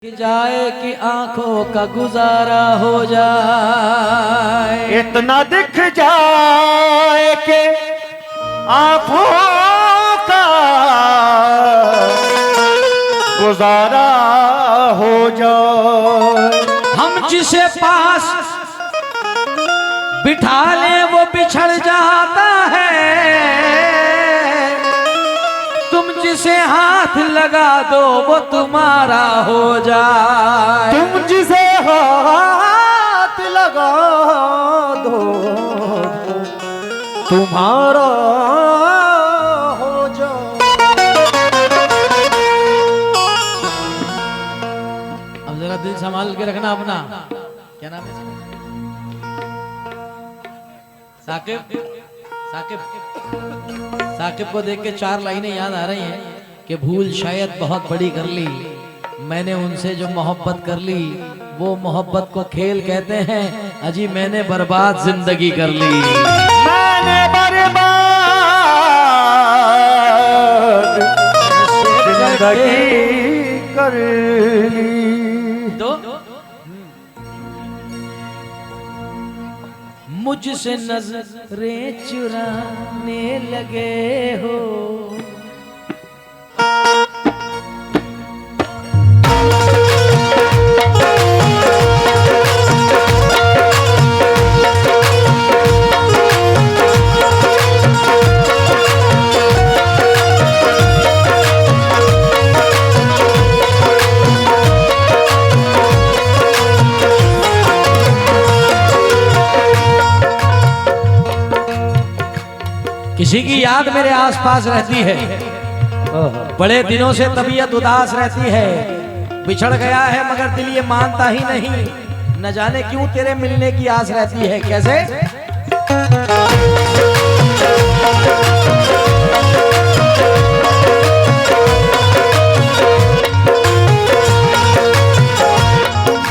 कि जाए कि आंखों का गुजारा हो जाए, इतना दिख जाए कि आंखों का गुजारा हो जाए। हम जिसे पास बिठा ले वो बिछड़ जाता है, तुम जिसे हाथ लगा दो वो तुम्हारा हो जाए। तुम जिसे हाथ लगा दो तुम्हारा हो जाए। अब जरा दिल संभाल के रखना अपना। क्या नाम है? साकिब। साकिब साकिब को देख के चार लाइनें याद आ रही हैं कि भूल शायद बहुत बड़ी कर ली, मैंने उनसे जो मोहब्बत कर ली वो मोहब्बत को खेल कहते हैं, अजी मैंने बर्बाद जिंदगी कर ली। मैंने बर्बाद जिंदगी कर ली। तो मुझसे नजरें चुराने लगे हो, किसी की याद मेरे आसपास रहती है, बड़े दिनों से तबीयत उदास रहती है, बिछड़ गया है मगर दिल ये मानता ही नहीं, न जाने क्यों तेरे मिलने की आस रहती है। कैसे?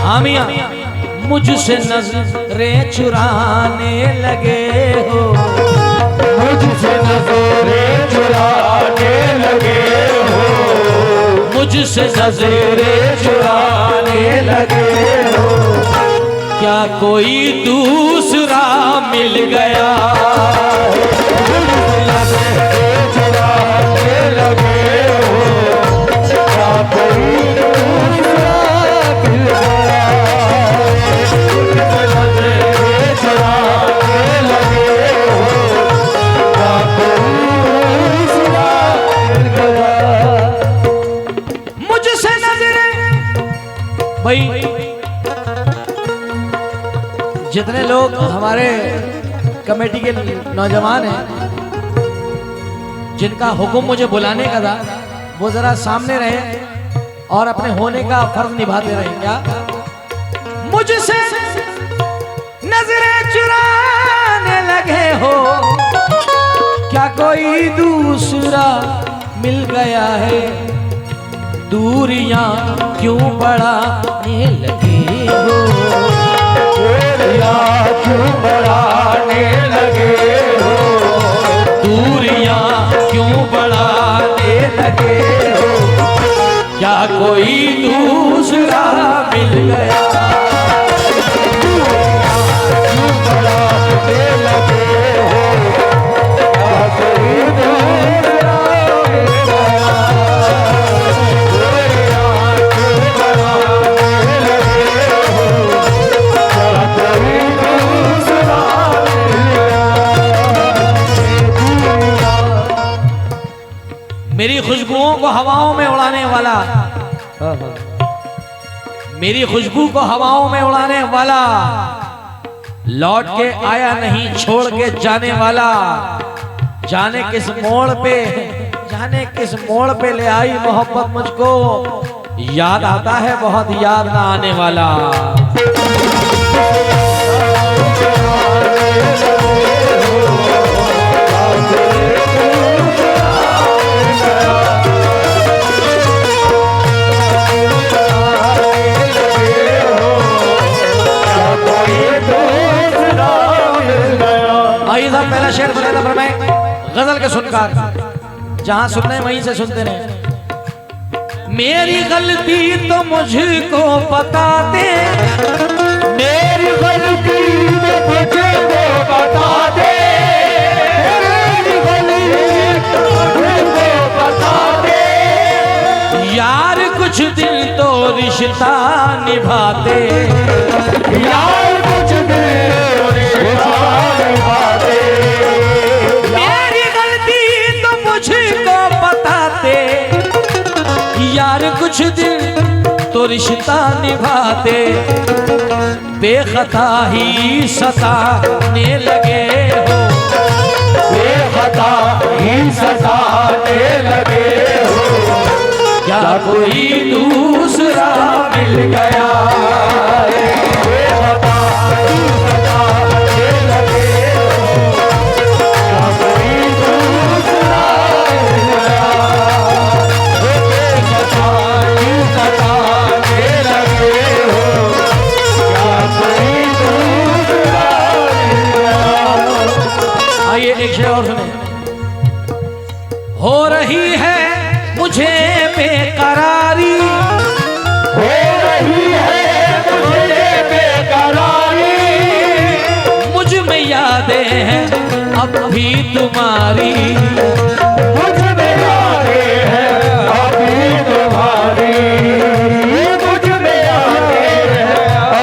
आमिया मुझसे नजरें चुराने लगे हो, मुझसे नजरें चुराने लगे हो, मुझसे नजरें चुराने लगे हो, क्या कोई दूसरा मिल गया? मुझसे नजरें चुराने लगे हो, क्या कोई दूसरा मिल गया? मुझसे नजरें चुराने लगे हो, क्या कोई दूसरा मिल गया? मुझसे नजरें, भाई जितने लोग हमारे कमेटी के नौजवान हैं जिनका हुक्म मुझे बुलाने का था, वो जरा सामने रहे और अपने होने का फर्ज निभाते रहे। क्या मुझसे नजरें चुराने लगे हो, क्या कोई दूसरा मिल गया है? दूरियां क्यों बढ़ाने लगे हो? दूरियां क्यों बढ़ाने लगे हो? दूरियां क्यों बढ़ाने लगे हो? क्या कोई दूसरा मिल गया? क्यों बढ़ाने लगे हो? क्या कोई दूसरा मिल गया? दूरियां क्यों बढ़ाने लगे हो? क्या कोई दूसरा मिल गया? मेरी खुशबुओं को हवाओं में उड़ाने वाला, मेरी खुशबू को हवाओं में उड़ाने वाला, लौट के आया नहीं छोड़ के जाने वाला, जाने किस मोड़ पे, जाने किस मोड़ पे ले आई मोहब्बत मुझको, याद आता है बहुत याद ना आने वाला। आइए साहब पहला शेर बता फरमाए गजल के सुनकार, जहां सुनने वहीं से सुनते रहे। मेरी गलती तो मुझको बता दे, मेरी गलती तो मुझको बता दे, मेरी गलती तो मुझको बता दे। यार कुछ दिन तो रिश्ता निभाते, यार कुछ दिन तो रिश्ता निभाते। मेरी गलती तो मुझको बताते, यार कुछ दिन तो रिश्ता निभाते। बेखता ही सताने लगे हो, बेखता ही सताने लगे हो। क्या कोई दूसरा मिल गया? बेखता ही सताने लगे हो। क्या कोई दूसरा मिल गया? बेखता ही सताने लगे हो। क्या कोई दूसरा मिल गया? आइए एक शेर और सुने। हो रही है मुझे बेकरारी, हो रही है मुझे बेकरारी। मुझ में यादें हैं अब भी तुम्हारी, मुझ में यादें हैं अभी तुम्हारी। मुझ में यादें हैं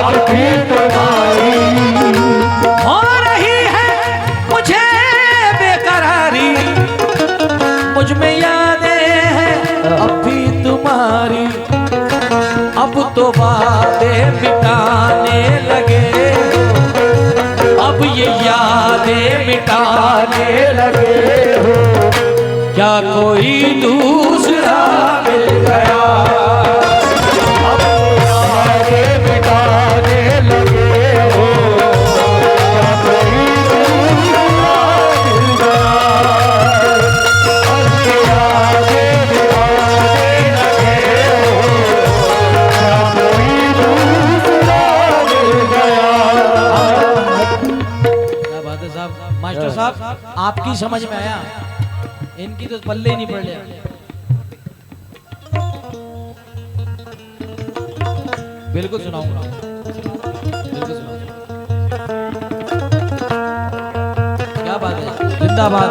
अभी तुम्हारी। हो रही है मुझे बेकरारी, मुझ में यादें हैं अब भी तुम्हारी। अब तो बातें मिटाने लगे, अब ये यादें मिटाने लगे हो। क्या कोई दूसरा मिल गया? अब यादें मिटाने लगे हो। क्या कोई दूसरा मिल गया? अब यादें मिटाने लगे हो। क्या कोई दूसरा मिल गया? क्या बात है साहब। मास्टर साहब आपकी समझ में आया, इनकी तो पल्ले ही नहीं पड़ लिया। बिल्कुल सुनाऊंगा, बिल्कुल सुनाऊंगा। क्या बात है, जिंदाबाद।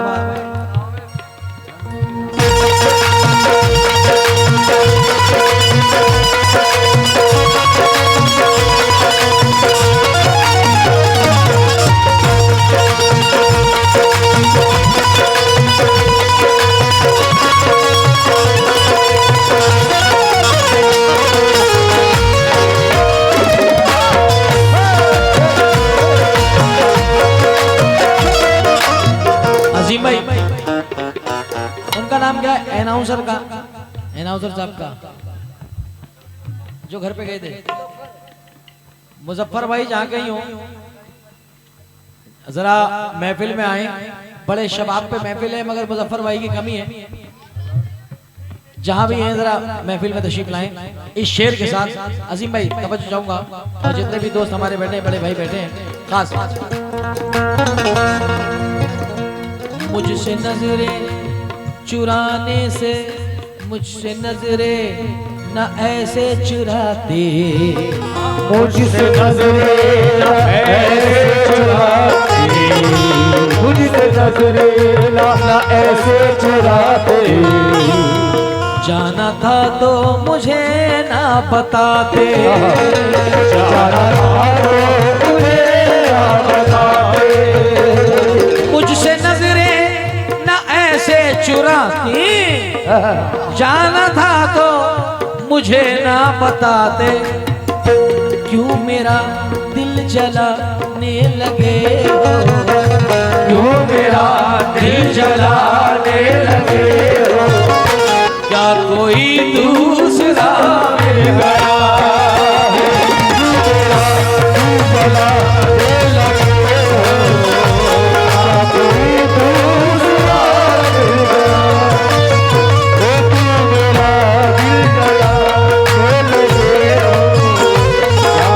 अजीम भाई, उनका नाम क्या है? एनाउंसर का, एनाउंसर साहब का जो घर पे गए थे, मुजफ्फर भाई जहाँ कहीं हो, जरा महफिल में आए। बड़े शबाब पे महफिल है मगर मुजफ्फर भाई की कमी है। जहाँ भी हैं जरा महफिल में तशरीफ लाएं इस शेर के साथ। अजीम भाई तवज्जो चाहूंगा, और जितने भी दोस्त हमारे बैठे हैं, बड़े भाई बैठे हैं, खास मुझसे नजरें चुराने से, मुझसे नजरें न ऐसे चुराते, मुझसे नजरें न ऐसे चुराते, मुझसे नजरें न ऐसे चुराते। जाना था तो मुझे ना बताते, जाना था तो मुझे ना बताते। मुझसे नजरें न ऐसे चुराती, जाना था तो मुझे ना बताते। क्यों मेरा दिल जलाने लगे हो, क्यों मेरा दिल जलाने लगे हो। क्या कोई दूसरा मिल गया है, मेरा दिल जलाने लगे हो। क्या कोई दूसरा मिल गया, वो क्यों मेरा दिल जलाने लगे हो। क्या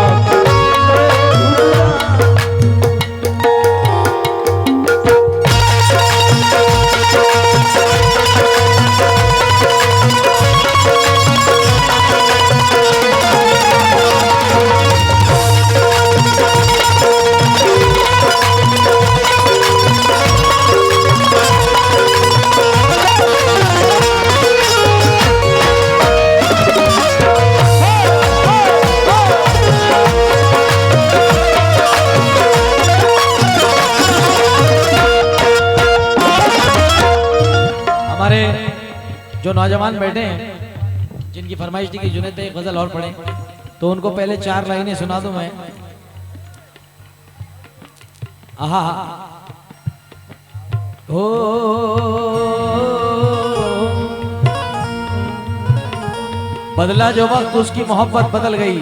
जो नौजवान बैठे हैं जिनकी फरमाइश थी कि जुनैद भाई गजल और पढ़े, तो उनको पहले 4 लाइनें सुना दूं मैं। आहा ओ बदला जो वक्त उसकी मोहब्बत बदल गई,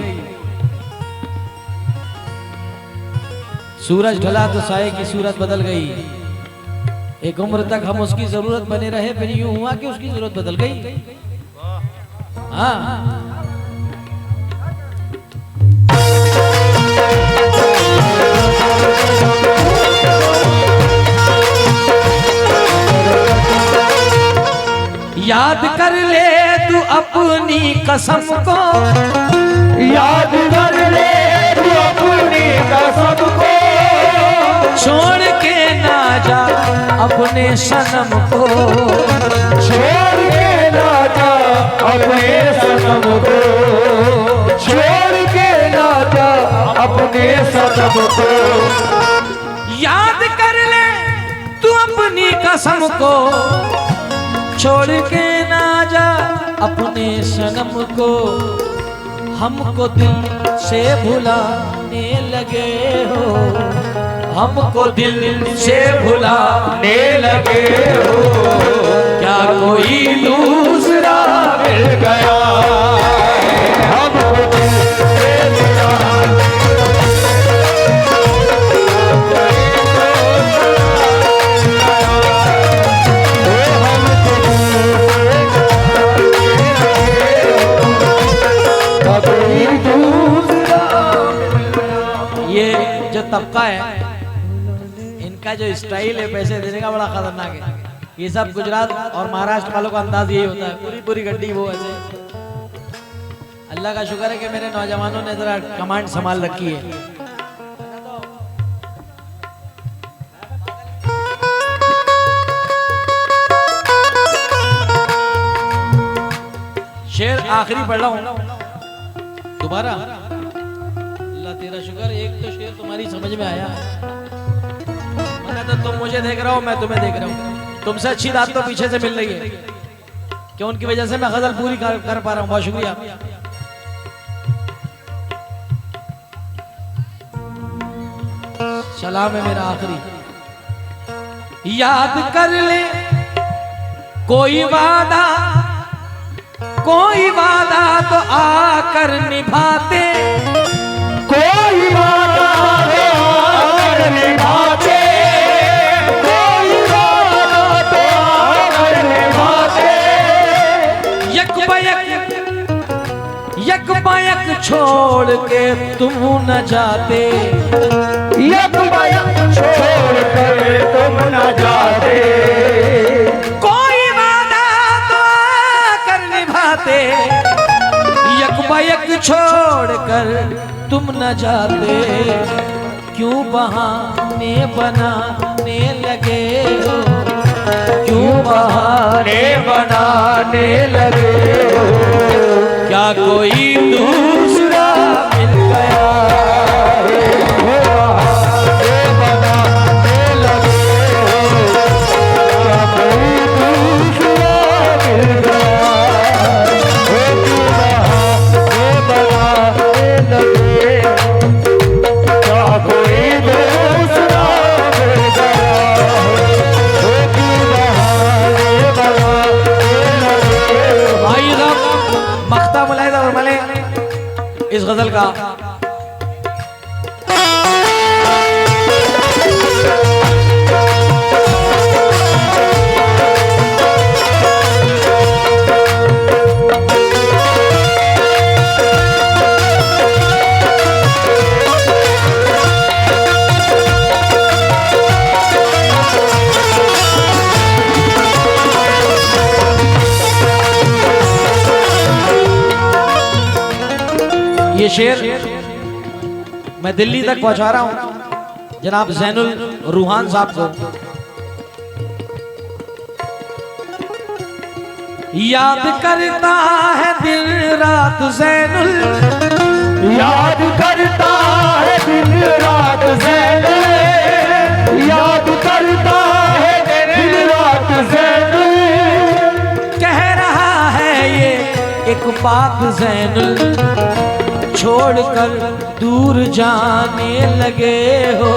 सूरज ढला तो साये की सूरत बदल गई, एक उम्र तक हम उसकी जरूरत बने रहे, फिर यूं हुआ कि उसकी जरूरत बदल गई। हाँ याद कर ले तू अपनी कसम को, याद कर ले तू अपनी कसम को, छोड़ के ना जा अपने सनम को, छोड़ के ना जा अपने सनम को, छोड़ के ना जा अपने सनम को। याद कर ले तू अपनी कसम को, छोड़ के ना जा अपने सनम को, हमको दिल से भुलाने लगे हो, हमको दिल से भुलाने लगे हो, क्या कोई दूसरा मिल गया, हमको दिल से तबका है, इनका जो स्टाइल है पैसे देने का बड़ा खतरनाक है। ये सब गुजरात और महाराष्ट्र वालों का अंदाज यही होता है, पूरी पूरी गड्डी वो ऐसे। अल्लाह का शुक्र है कि मेरे नौजवानों ने जरा कमांड संभाल रखी है। शेर आखिरी पढ़ रहा हूं दोबारा। तेरा शुक्र, एक तो शेर तुम्हारी समझ में आया, वरना तो तुम मुझे देख रहे हो, मैं तुम्हें देख रहा हूँ। तुमसे अच्छी बात तो पीछे से मिल रही है कि उनकी वजह से मैं गजल पूरी कर पा रहा हूँ। बहुत शुक्रिया। सलाम है मेरा आखिरी। याद कर ले कोई वादा तो आकर निभाते, कोई वादा तो आकर निभाते, कोई वादा तो आकर निभाते, यक बयक छोड़ के तुम न जाते, यक बयक छोड़ कर तुम न जाते, कोई वादा तो आकर निभाते, यक बयक छोड़ कर तुम न जाते, क्यों बहाने बनाने लगे हो, क्यों बहाने बनाने लगे हो, क्या कोई दूसरा मिल गया है, बहाने बनाने लगे हो, क्या कोई दूसरा मिल गया, बहाने बनाने लगे, क्या कोई दूसरा मिल गया, बहाने बनाने लगे। भाई साहब मख्ता मुलाहिदा और मले इस गजल का ये शेर मैं दिल्ली तक पहुंचा रहा हूं जनाब जैनुल रूहान साहब को। याद करता है दिन रात जैनुल, याद करता है दिन रात ज़ैनुल, याद करता है दिन रात ज़ैनुल, कह रहा पाक ज़ैनुल छोड़कर दूर जाने लगे हो,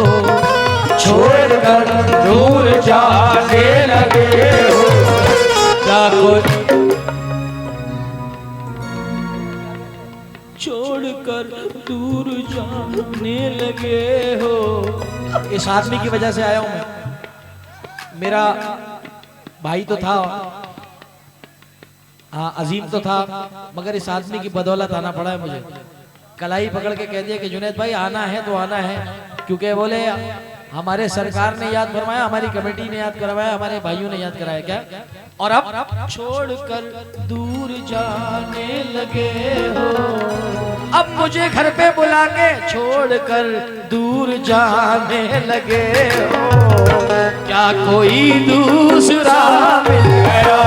छोड़कर दूर जाने लगे हो। क्या कोई छोड़कर दूर जाने लगे हो। इस आदमी की वजह से आया हूं मैं। मेरा भाई तो था, हाँ अजीम तो था, मगर इस आदमी की बदौलत आना पड़ा है मुझे। कलाई पकड़ के कह दिया कि जुनैद भाई आना है तो आना है, क्योंकि बोले हमारे सरकार ने याद फरमाया, हमारी कमेटी ने याद करवाया, हमारे भाइयों ने याद कराया। क्या और अब छोड़कर दूर जाने लगे हो, अब मुझे घर पे बुला के छोड़कर दूर जाने लगे हो। क्या कोई दूसरा मिल गया?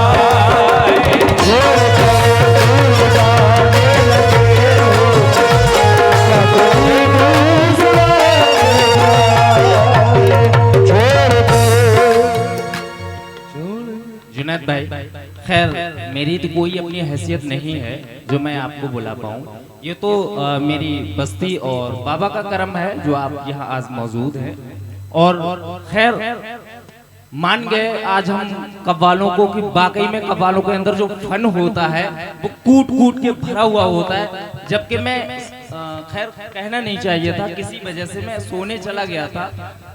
जुनैद भाई, खैर मेरी तो कोई अपनी हैसियत नहीं है जो मैं आपको बुला पाऊँ। ये तो मेरी बस्ती और बाबा का करम है जो आप यहाँ आज मौजूद हैं। और खैर मान गए आज हम कव्वालों को कि वाकई में कव्वालों के अंदर जो फन होता है वो कूट कूट के भरा हुआ होता है। जबकि मैं खैर कहना नहीं चाहिए था, किसी वजह से मैं सोने चला गया था,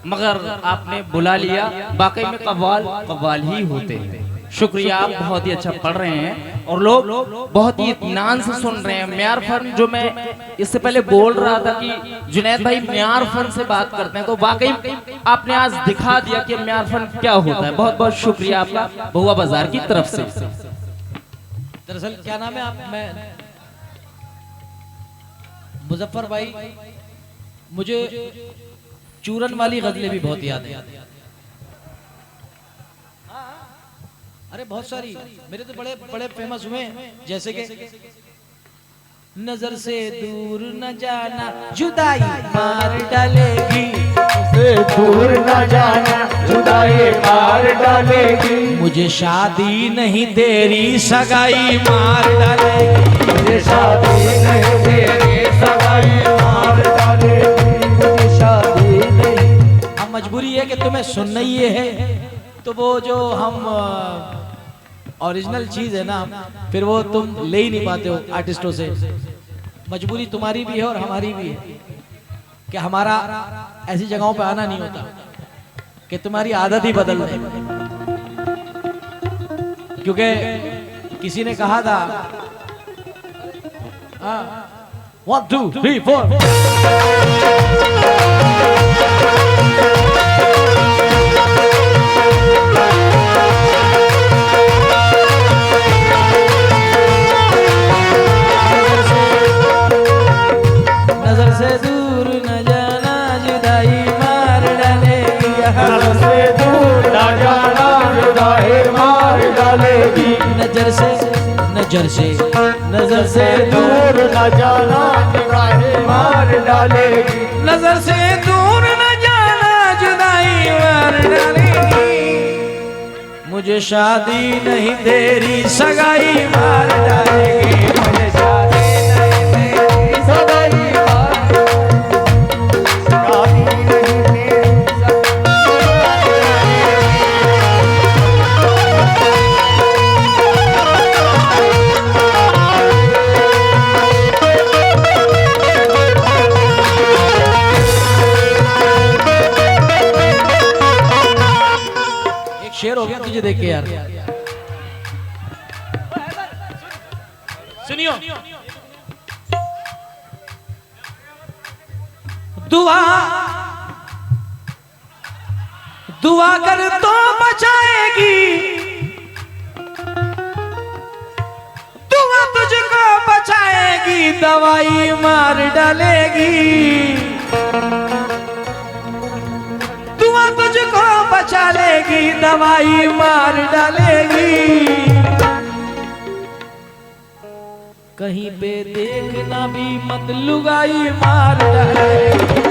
मगर आपने बुला लिया। वाकई में कव्वाल कव्वाल ही होते हैं। शुक्रिया, आप बहुत ही अच्छा पढ़ रहे हैं और लोग बहुत ही इत्मीनान से सुन रहे हैं। म्यार फन, जो मैं इससे पहले बोल रहा था कि जुनैद भाई म्यार फन से बात करते हैं, तो वाकई आपने आज दिखा दिया कि म्यार फन क्या होता है। बहुत बहुत शुक्रिया आपका बहुआ बाजार की तरफ से। दरअसल क्या नाम है आप? मैं मुजफ्फर भाई, मुझे चूरन वाली गजलें भी बहुत याद है। अरे बहुत सारी मेरे तो बड़े बड़े फेमस हुए, जैसे कि नजर से दूर न जाना जुदाई मार डालेगी, से दूर न जाना जुदाई मार डालेगी। मुझे शादी नहीं तेरी सगाई मार डालेगी, मुझे शादी नहीं तेरी सगाई मार डालेगी। मुझे शादी नहीं। अब मजबूरी है कि तुम्हें सुनना ही ये है, तो वो जो हम ओरिजिनल चीज है ना, फिर वो तुम ले ही नहीं पाते हो आर्टिस्टों से। मजबूरी तुम्हारी भी है और हमारी भी है कि हमारा ऐसी जगहों पे आना नहीं होता कि तुम्हारी आदत ही बदल दे। क्योंकि किसी ने कहा था 1 2 3 4 नजर से दूर न जाना जुदाई मार डालेगी, नजर से दूर न जाना जुदाई मार डालेगी। नजर से नजर से नजर से दूर न जाना जुदाई मार डालेगी। नजर से दूर न जाना जुदाई मार डालेगी। मुझे शादी नहीं तेरी सगाई मार डालेगी, मुझे शादी नहीं तेरी सगाई मार शादी नहीं तेरी शेर हो गया तुझे देख के यार। सुनियो, दुआ दुआ कर तो बचाएगी, दुआ तुझको बचाएगी, दवाई मार डालेगी। दुआ तुझको बचा लेगी, दवाई मार डालेगी। कहीं पे देखना भी मत, लुगाई मार डालेगी।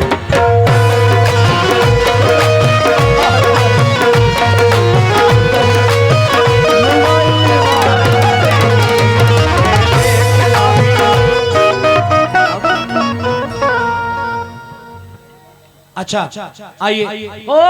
अच्छा आइए। ओ